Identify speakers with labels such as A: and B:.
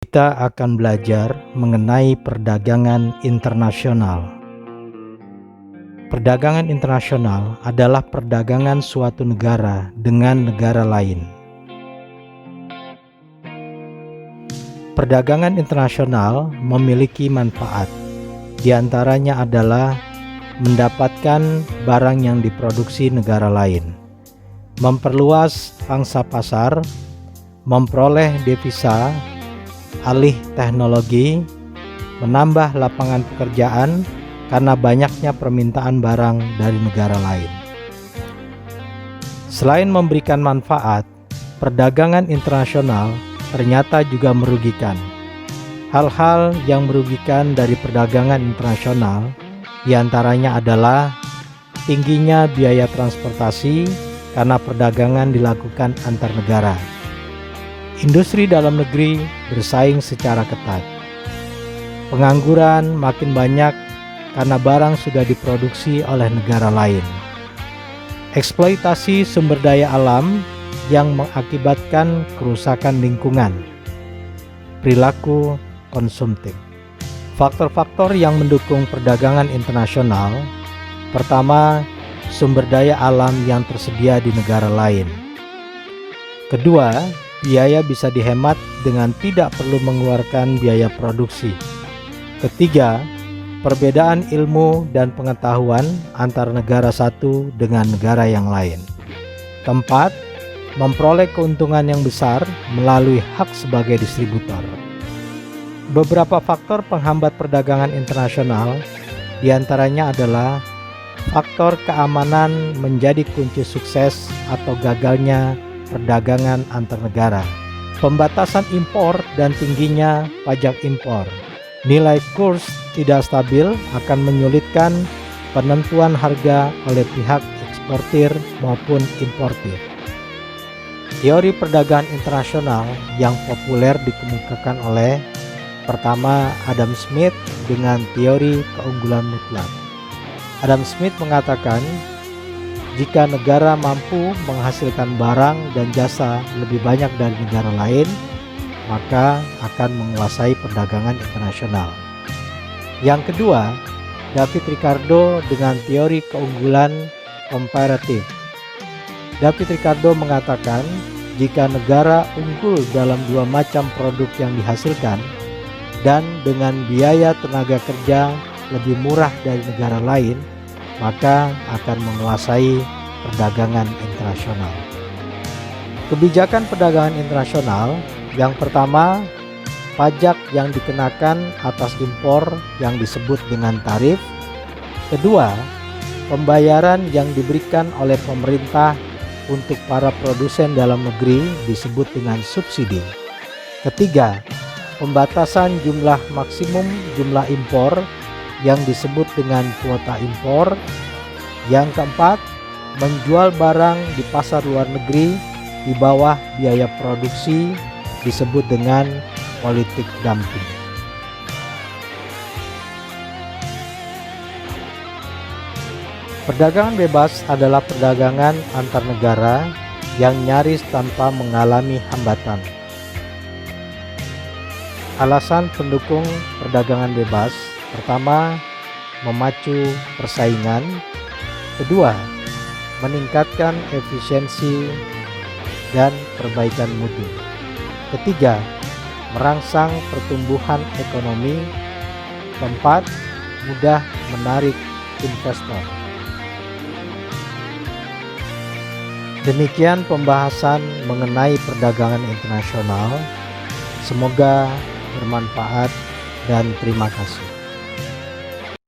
A: Kita akan belajar mengenai perdagangan internasional. Perdagangan internasional adalah perdagangan suatu negara dengan negara lain. Perdagangan internasional memiliki manfaat. Di antaranya adalah mendapatkan barang yang diproduksi negara lain, memperluas pangsa pasar, memperoleh devisa, alih teknologi, menambah lapangan pekerjaan karena banyaknya permintaan barang dari negara lain. Selain memberikan manfaat, perdagangan internasional ternyata juga merugikan. Hal-hal yang merugikan dari perdagangan internasional diantaranya adalah tingginya biaya transportasi karena perdagangan dilakukan antar negara. Industri dalam negeri bersaing secara ketat. Pengangguran makin banyak karena barang sudah diproduksi oleh negara lain. Eksploitasi sumber daya alam yang mengakibatkan kerusakan lingkungan. Perilaku konsumtif. Faktor-faktor yang mendukung perdagangan internasional. Pertama, sumber daya alam yang tersedia di negara lain. Kedua, biaya bisa dihemat dengan tidak perlu mengeluarkan biaya produksi. Ketiga, perbedaan ilmu dan pengetahuan antar negara satu dengan negara yang lain. Keempat, memperoleh keuntungan yang besar melalui hak sebagai distributor. Beberapa faktor penghambat perdagangan internasional diantaranya adalah faktor keamanan menjadi kunci sukses atau gagalnya perdagangan antar negara. Pembatasan impor dan tingginya pajak impor. Nilai kurs tidak stabil akan menyulitkan penentuan harga oleh pihak eksportir maupun importir. Teori perdagangan internasional yang populer dikemukakan oleh pertama Adam Smith dengan teori keunggulan mutlak. Adam Smith mengatakan, jika negara mampu menghasilkan barang dan jasa lebih banyak dari negara lain, maka akan menguasai perdagangan internasional. Yang kedua, David Ricardo dengan teori keunggulan komparatif. David Ricardo mengatakan, jika negara unggul dalam dua macam produk yang dihasilkan dan dengan biaya tenaga kerja lebih murah dari negara lain, maka akan menguasai perdagangan internasional. Kebijakan perdagangan internasional yang pertama, pajak yang dikenakan atas impor yang disebut dengan tarif. Kedua, pembayaran yang diberikan oleh pemerintah untuk para produsen dalam negeri disebut dengan subsidi. Ketiga, pembatasan jumlah maksimum jumlah impor yang disebut dengan kuota impor. Yang keempat, menjual barang di pasar luar negeri di bawah biaya produksi disebut dengan politik dumping. Perdagangan bebas adalah perdagangan antar negara yang nyaris tanpa mengalami hambatan. Alasan pendukung perdagangan bebas: pertama, memacu persaingan. Kedua, meningkatkan efisiensi dan perbaikan mutu. Ketiga, merangsang pertumbuhan ekonomi. Keempat, mudah menarik investor. Demikian pembahasan mengenai perdagangan internasional. Semoga bermanfaat dan terima kasih.